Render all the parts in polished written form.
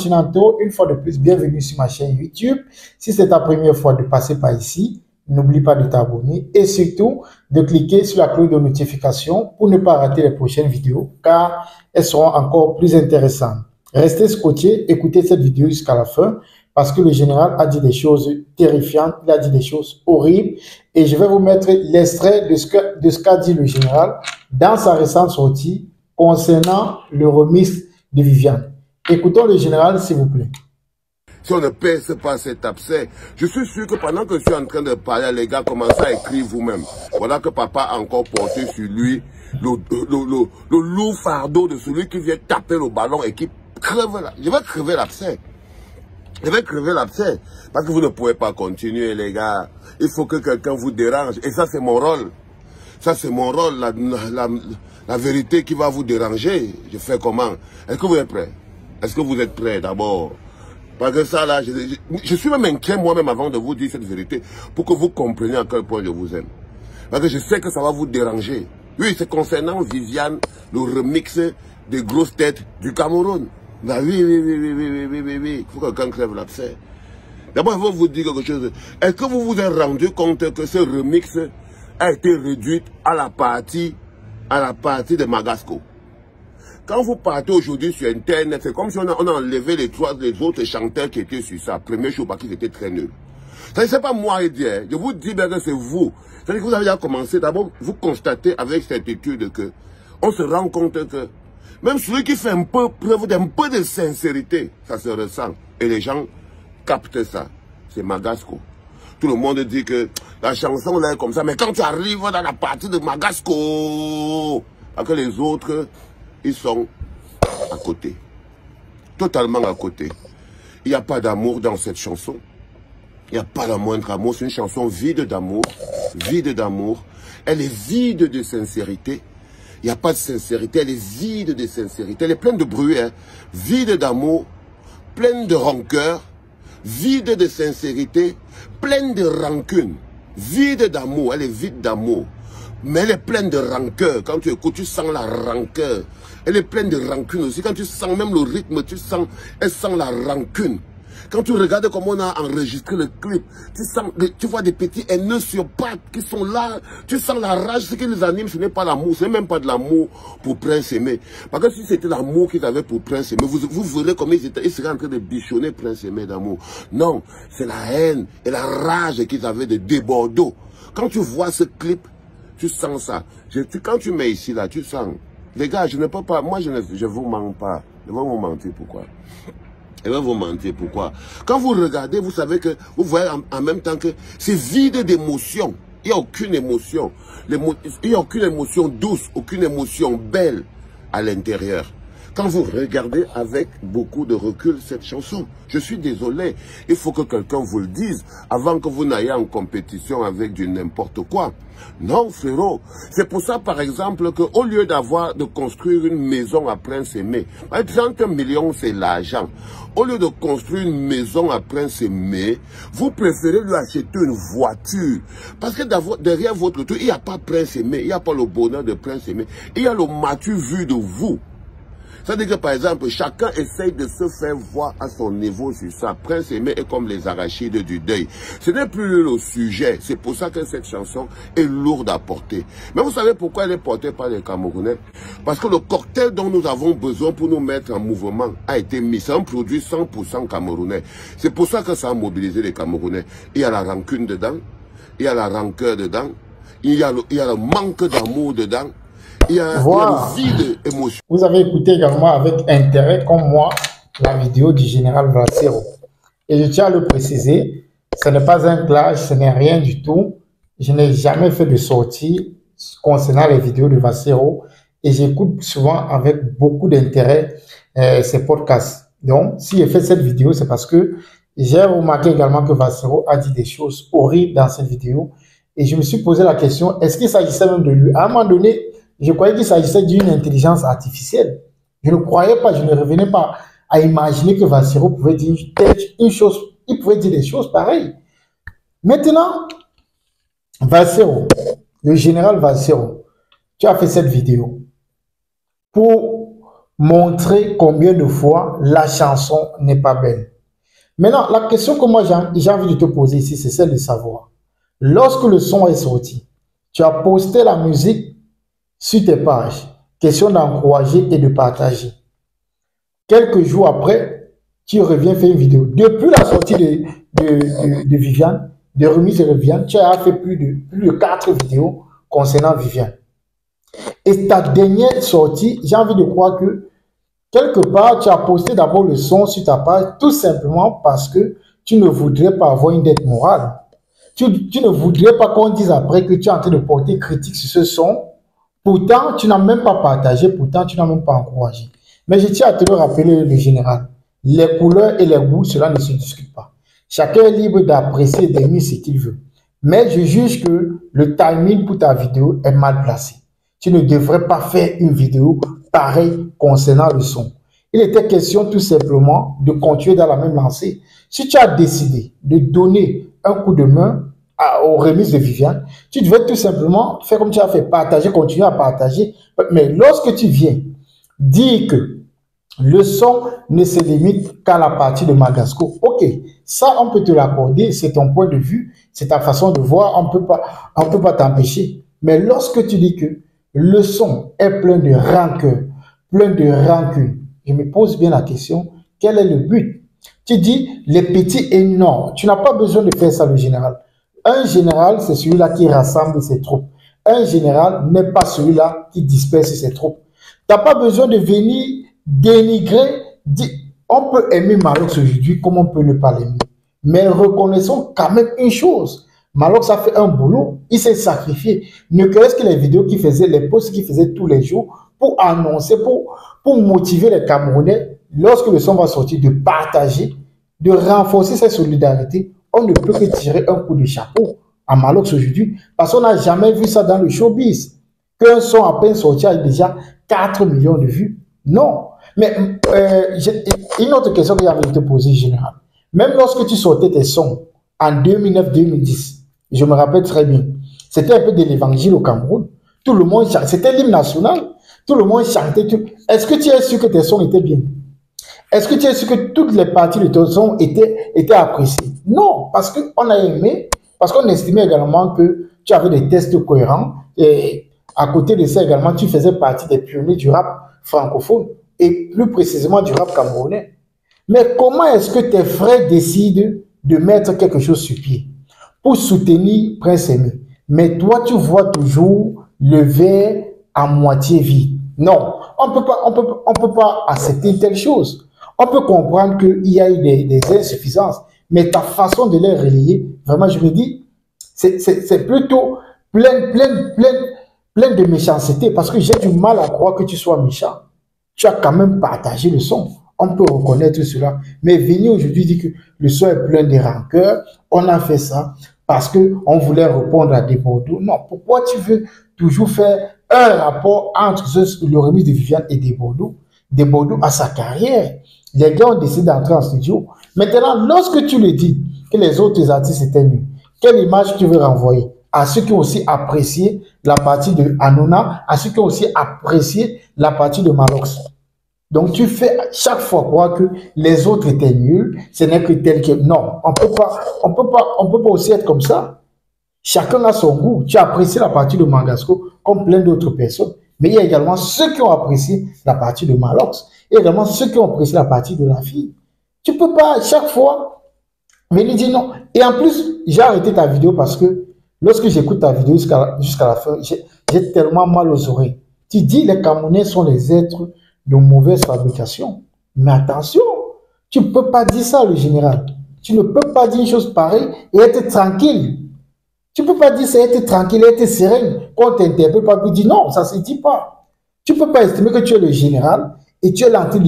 Chinanto, une fois de plus, bienvenue sur ma chaîne YouTube. Si c'est ta première fois de passer par ici, n'oublie pas de t'abonner et surtout de cliquer sur la cloche de notification pour ne pas rater les prochaines vidéos car elles seront encore plus intéressantes. Restez scotchés, écoutez cette vidéo jusqu'à la fin parce que le général a dit des choses terrifiantes, il a dit des choses horribles et je vais vous mettre l'extrait de ce qu'a dit le général dans sa récente sortie concernant le remix de Viviane. Écoutons le général, s'il vous plaît. Si on ne pèse pas cet abcès, je suis sûr que pendant que je suis en train de parler, les gars, commencez à écrire vous-même. Voilà que papa a encore porté sur lui le lourd fardeau de celui qui vient taper le ballon et qui crève là. Je vais crever l'abcès. Je vais crever l'abcès. Parce que vous ne pouvez pas continuer, les gars. Il faut que quelqu'un vous dérange. Et ça, c'est mon rôle. Ça, c'est mon rôle. La vérité qui va vous déranger. Je fais comment? Est-ce que vous êtes prêts? Est-ce que vous êtes prêts d'abord? Parce que ça là, je suis même inquiet moi-même avant de vous dire cette vérité pour que vous compreniez à quel point je vous aime. Parce que je sais que ça va vous déranger. Oui, c'est concernant Viviane, le remix des grosses têtes du Cameroun. Bah oui. Il faut que quelqu'un crève l'abcès. D'abord, je vais vous dire quelque chose. Est-ce que vous vous êtes rendu compte que ce remix a été réduit à la partie de Magasco? Quand vous partez aujourd'hui sur Internet, c'est comme si on a enlevé les autres chanteurs qui étaient sur ça. Premier show parce qu'ils étaient très nuls. Ça, c'est pas moi qui dis, hein. Je vous dis bien que c'est vous. C'est-à-dire que vous avez déjà commencé. D'abord, vous constatez avec cette étude que on se rend compte que même celui qui fait preuve d'un peu de sincérité, ça se ressent. Et les gens captent ça. C'est Magasco. Tout le monde dit que la chanson là est comme ça. Mais quand tu arrives dans la partie de Magasco, parce que les autres, ils sont à côté. Totalement à côté. Il n'y a pas d'amour dans cette chanson. Il n'y a pas la moindre amour. C'est une chanson vide d'amour. Vide d'amour. Elle est vide de sincérité. Il n'y a pas de sincérité. Elle est vide de sincérité. Elle est pleine de bruit. Hein. Vide d'amour. Pleine de rancœur. Vide de sincérité. Pleine de rancune. Vide d'amour. Elle est vide d'amour. Mais elle est pleine de rancœur. Quand tu écoutes, tu sens la rancœur. Elle est pleine de rancune aussi. Quand tu sens même le rythme, elle sent la rancune. Quand tu regardes comment on a enregistré le clip, tu vois des petits haineux sur pattes qui sont là. Tu sens la rage. Ce qui les anime, ce n'est pas l'amour. Ce n'est même pas de l'amour pour Prince Aimé. Parce que si c'était l'amour qu'ils avaient pour Prince Aimé, vous verrez comment ils seraient en train de bichonner Prince Aimé d'amour. Non, c'est la haine et la rage qu'ils avaient de Débordeaux. Quand tu vois ce clip, tu sens ça. Quand tu mets ici, là, tu sens. Les gars, je ne peux pas. Moi, je vous mens pas. Je vais vous mentir pourquoi. Je vais vous mentir pourquoi. Quand vous regardez, vous savez que vous voyez en même temps que c'est vide d'émotion. Il n'y a aucune émotion. Il n'y a aucune émotion douce, aucune émotion belle à l'intérieur. Quand vous regardez avec beaucoup de recul cette chanson, je suis désolé, il faut que quelqu'un vous le dise avant que vous n'ayez en compétition avec du n'importe quoi. Non, frérot. C'est pour ça, par exemple, qu'au lieu de construire une maison à Prince Aimé, 30 millions, c'est l'argent. Au lieu de construire une maison à Prince Aimé, vous préférez lui acheter une voiture. Parce que derrière votre tour, il n'y a pas Prince Aimé, il n'y a pas le bonheur de Prince Aimé, il y a le mature vu de vous. C'est-à-dire que, par exemple, chacun essaye de se faire voir à son niveau sur ça. Prince Aimé est comme les arachides du deuil. Ce n'est plus le sujet. C'est pour ça que cette chanson est lourde à porter. Mais vous savez pourquoi elle est portée par les Camerounais? Parce que le cocktail dont nous avons besoin pour nous mettre en mouvement a été mis. C'est un produit 100% camerounais. C'est pour ça que ça a mobilisé les Camerounais. Il y a la rancune dedans. Il y a la rancœur dedans. Il y a le manque d'amour dedans. Il y a le vide émotion. Vous avez écouté également avec intérêt, comme moi, la vidéo du général Vassero. Et je tiens à le préciser, ce n'est pas un clash, ce n'est rien du tout. Je n'ai jamais fait de sortie concernant les vidéos de Vassero. Et j'écoute souvent avec beaucoup d'intérêt ces podcasts. Donc, si j'ai fait cette vidéo, c'est parce que j'ai remarqué également que Vassero a dit des choses horribles dans cette vidéo. Et je me suis posé la question, est-ce qu'il s'agissait même de lui? À un moment donné, je croyais qu'il s'agissait d'une intelligence artificielle. Je ne croyais pas, je ne revenais pas à imaginer que Vassero pouvait dire une chose, il pouvait dire des choses pareilles. Maintenant, Vassero, le général Vassero, tu as fait cette vidéo pour montrer combien de fois la chanson n'est pas belle. Maintenant, la question que moi j'ai envie de te poser ici, c'est celle de savoir. Lorsque le son est sorti, tu as posté la musique sur tes pages. Question d'encourager et de partager. Quelques jours après, tu reviens faire une vidéo. Depuis la sortie de Viviane, de remise de Viviane, tu as fait plus de 4 vidéos concernant Viviane. Et ta dernière sortie, j'ai envie de croire que quelque part, tu as posté d'abord le son sur ta page, tout simplement parce que tu ne voudrais pas avoir une dette morale. Tu ne voudrais pas qu'on dise après que tu es en train de porter critique sur ce son. Pourtant, tu n'as même pas partagé, pourtant, tu n'as même pas encouragé. Mais je tiens à te le rappeler, le général. Les couleurs et les goûts, cela ne se discute pas. Chacun est libre d'apprécier et d'aimer ce qu'il veut. Mais je juge que le timing pour ta vidéo est mal placé. Tu ne devrais pas faire une vidéo pareille concernant le son. Il était question tout simplement de continuer dans la même lancée. Si tu as décidé de donner un coup de main aux remises de Viviane, tu devais tout simplement faire comme tu as fait, partager, continuer à partager. Mais lorsque tu viens dire que le son ne se limite qu'à la partie de Magasco, ok, ça on peut te l'accorder, c'est ton point de vue, c'est ta façon de voir, on peut pas t'empêcher. Mais lorsque tu dis que le son est plein de rancœur, plein de rancune, je me pose bien la question, quel est le but? Tu dis les petits et non, tu n'as pas besoin de faire ça le général. Un général, c'est celui-là qui rassemble ses troupes. Un général n'est pas celui-là qui disperse ses troupes. Tu n'as pas besoin de venir dénigrer. On peut aimer Malox aujourd'hui comme on peut ne pas l'aimer. Mais reconnaissons quand même une chose. Malox a fait un boulot, il s'est sacrifié. Ne serait-ce que les vidéos qu'il faisait, les posts qu'il faisait tous les jours pour annoncer, pour motiver les Camerounais, lorsque le son va sortir, de partager, de renforcer cette solidarité. On ne peut que tirer un coup de chapeau à Malox aujourd'hui parce qu'on n'a jamais vu ça dans le showbiz. Qu'un son à peine sorti a déjà 4 millions de vues. Non. Mais une autre question que j'ai envie de te poser, général. Même lorsque tu sortais tes sons en 2009-2010, je me rappelle très bien, c'était un peu de l'évangile au Cameroun. Tout le monde chantait, c'était l'hymne national. Tout le monde chantait. Est-ce que tu es sûr que tes sons étaient bien? Est-ce que tu es sûr que toutes les parties de ton son étaient appréciées? Non, parce qu'on a aimé, parce qu'on estimait également que tu avais des textes cohérents. Et à côté de ça également, tu faisais partie des pionniers du rap francophone et plus précisément du rap camerounais. Mais comment est-ce que tes frères décident de mettre quelque chose sur pied pour soutenir Prince Aimé? Mais toi, tu vois toujours le verre à moitié vide. Non, on ne peut pas accepter telle chose. On peut comprendre qu'il y a eu des insuffisances, mais ta façon de les relayer, vraiment, je me dis, c'est plutôt plein de méchanceté, parce que j'ai du mal à croire que tu sois méchant. Tu as quand même partagé le son. On peut reconnaître cela. Mais venir aujourd'hui dire que le son est plein de rancœur, on a fait ça parce qu'on voulait répondre à des Bordeaux. Non, pourquoi tu veux toujours faire un rapport entre le remise de Viviane et des Bordeaux? Des Bordeaux à sa carrière. Les gars ont décidé d'entrer en studio. Maintenant, lorsque tu le dis que les autres artistes étaient nuls, quelle image tu veux renvoyer à ceux qui ont aussi apprécié la partie de Hanouna, à ceux qui ont aussi apprécié la partie de Malox? Donc, tu fais chaque fois croire que les autres étaient nuls, ce n'est que tel que... Non, on peut pas aussi être comme ça. Chacun a son goût. Tu apprécies la partie de Mangasco comme plein d'autres personnes. Mais il y a également ceux qui ont apprécié la partie de Malox. Et également ceux qui ont apprécié la partie de la fille. Tu peux pas chaque fois venir dire non. Et en plus, j'ai arrêté ta vidéo parce que lorsque j'écoute ta vidéo jusqu'à la fin, j'ai tellement mal aux oreilles. Tu dis les Camerounais sont les êtres de mauvaise fabrication. Mais attention, tu ne peux pas dire ça, le général. Tu ne peux pas dire une chose pareille et être tranquille. Tu ne peux pas dire ça, être tranquille, être serein. Quand tu t'interpelle pas, tu dis non, ça ne se dit pas. Tu ne peux pas estimer que tu es le général et tu es là en train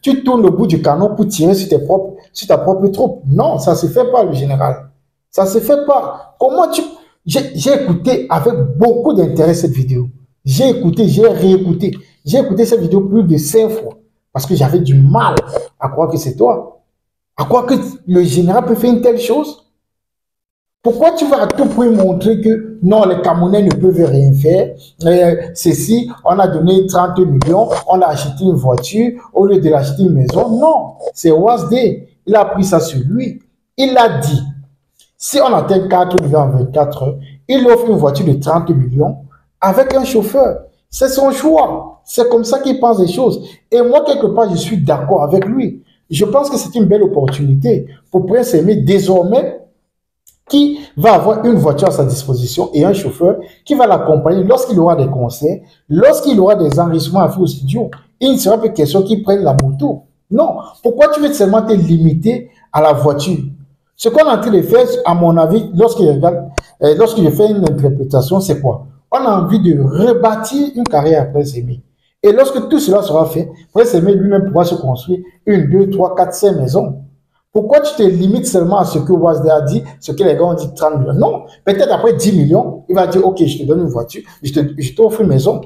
tu tournes le bout du canon pour tirer sur ta propre troupe. Non, ça ne se fait pas, le général. Ça ne se fait pas. J'ai écouté avec beaucoup d'intérêt cette vidéo. J'ai écouté, j'ai réécouté. J'ai écouté cette vidéo plus de 5 fois parce que j'avais du mal à croire que c'est toi. À croire que le général peut faire une telle chose. Pourquoi tu vas à tout prix montrer que non, les Camerounais ne peuvent rien faire? Ceci, on a donné 30 millions, on a acheté une voiture au lieu de l'acheter une maison. Non, c'est Wasdé. Il a pris ça sur lui. Il a dit, si on atteint 4 millions en 24 heures, il offre une voiture de 30 millions avec un chauffeur. C'est son choix. C'est comme ça qu'il pense des choses. Et moi, quelque part, je suis d'accord avec lui. Je pense que c'est une belle opportunité pour Prince Aimé désormais, qui va avoir une voiture à sa disposition et un chauffeur qui va l'accompagner lorsqu'il aura des concerts, lorsqu'il aura des enregistrements à faire au studio. Il ne sera pas question qu'il prenne la moto. Non. Pourquoi tu veux seulement te limiter à la voiture? Ce qu'on est en train de faire, à mon avis, lorsqu'il fait une interprétation, c'est quoi? On a envie de rebâtir une carrière à Prince Aimé. Et lorsque tout cela sera fait, Prince Aimé lui-même pourra se construire 1, 2, 3, 4, 5 maisons. Pourquoi tu te limites seulement à ce que Wasdé a dit, ce que les gars ont dit 30 millions? Non, peut-être après 10 millions, il va dire, ok, je te donne une voiture, je t'offre une maison.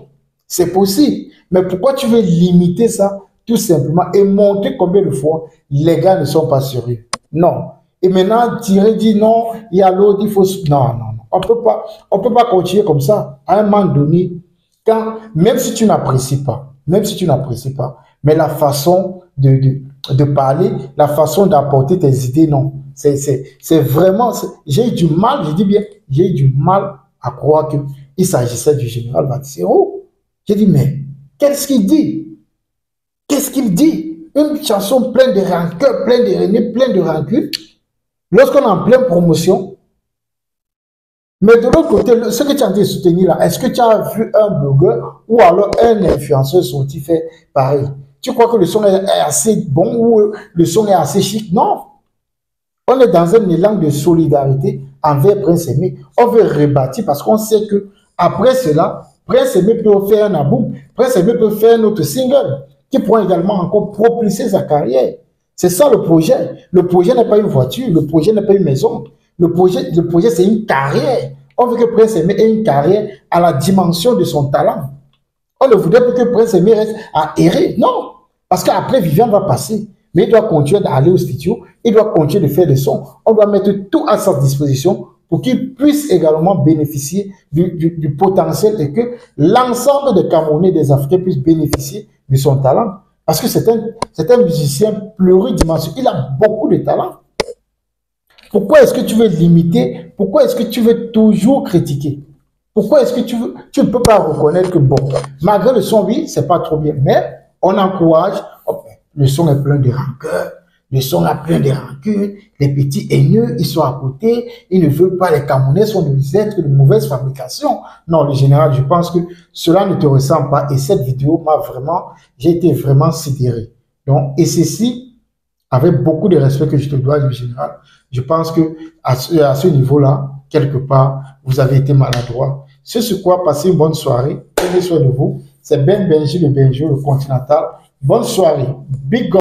C'est possible. Mais pourquoi tu veux limiter ça tout simplement et montrer combien de fois les gars ne sont pas sérieux? Non. Et maintenant, tirer, dire non, il y a l'autre, il faut... Non, non, non. On peut pas continuer comme ça. À un moment donné, quand, même si tu n'apprécies pas, mais la façon de parler, la façon d'apporter tes idées, non. C'est vraiment, j'ai eu du mal, je dis bien, j'ai eu du mal à croire qu'il s'agissait du général Vatsero. J'ai dit, mais qu'est-ce qu'il dit? Qu'est-ce qu'il dit? Une chanson pleine de rancœur, pleine de renier, pleine de rancune, lorsqu'on est en pleine promotion. Mais de l'autre côté, ce que tu as dit soutenir là, est-ce que tu as vu un blogueur ou alors un influenceur sorti faire pareil? Tu crois que le son est assez bon ou le son est assez chic? Non. On est dans un élan de solidarité envers Prince Aimé. On veut rebâtir parce qu'on sait que après cela, Prince Aimé peut faire un album, Prince Aimé peut faire un autre single qui pourra également encore propulser sa carrière. C'est ça le projet. Le projet n'est pas une voiture, le projet n'est pas une maison. Le projet c'est une carrière. On veut que Prince Aimé ait une carrière à la dimension de son talent. On ne voudrait pas que Prince Aimé reste à errer. Non. Parce qu'après, Viviane va passer. Mais il doit continuer d'aller au studio. Il doit continuer de faire des sons. On doit mettre tout à sa disposition pour qu'il puisse également bénéficier du potentiel et que l'ensemble des Camerounais et des Africains puissent bénéficier de son talent. Parce que c'est un musicien pluridimensionnel. Il a beaucoup de talent. Pourquoi est-ce que tu veux limiter? Pourquoi est-ce que tu veux toujours critiquer? Pourquoi est-ce que tu ne peux pas reconnaître que bon, malgré le son, oui, c'est pas trop bien, mais on encourage, le son est plein de rancœur, le son est plein de rancune, les petits haineux, ils sont à côté, ils ne veulent pas, les Camerounais sont des êtres de mauvaise fabrication. Non, le général, je pense que cela ne te ressemble pas et cette vidéo m'a vraiment, j'ai été vraiment sidéré. Donc, et ceci, avec beaucoup de respect que je te dois, le général, je pense que à ce niveau-là, quelque part, vous avez été maladroit. C'est sur quoi passer une bonne soirée. Prenez soin de vous. C'est Ben Benji, le Benjo, le Continental. Bonne soirée. Big God.